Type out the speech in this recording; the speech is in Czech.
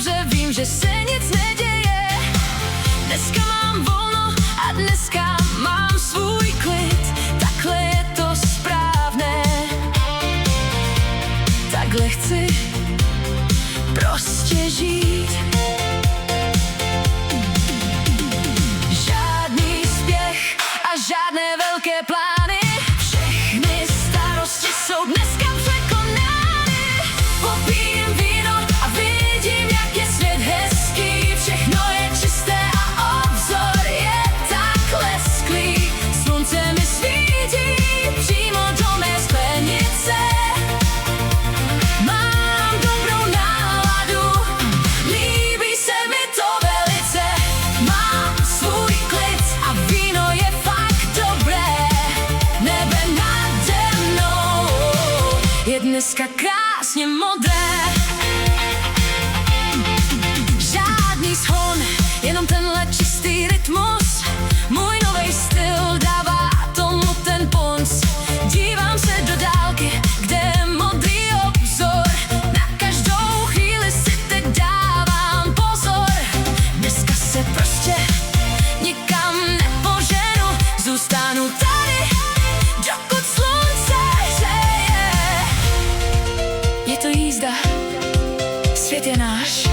dobře vím, že se nic neděje. Dneska mám volno a dneska mám svůj klid. Takhle je to správné. Takhle chci prostě žít. Žádný spěch a žádné velké plány. Všechny starosti jsou dneska překonány. Popijím víno a vidím, jak je svět hezký. Všechno je čisté a obzor je tak lesklý. Slunce mi svítí přímo do mé sklenice. Mám dobrou náladu, líbí se mi to velice. Mám svůj klid a víno je fakt dobré. Nebe nade mnou je dneska krásně modré. Žádný shon, jenom tenhle čistý rytmus. Můj novej styl dává tomu ten punc. Dívám se do dálky, kde je modrý obzor. Na každou chvíli si teď dávám pozor. Dneska se prostě nikam nepoženu. Zůstanu tady, dokud slunce hřeje. Je to jízda, svět je náš.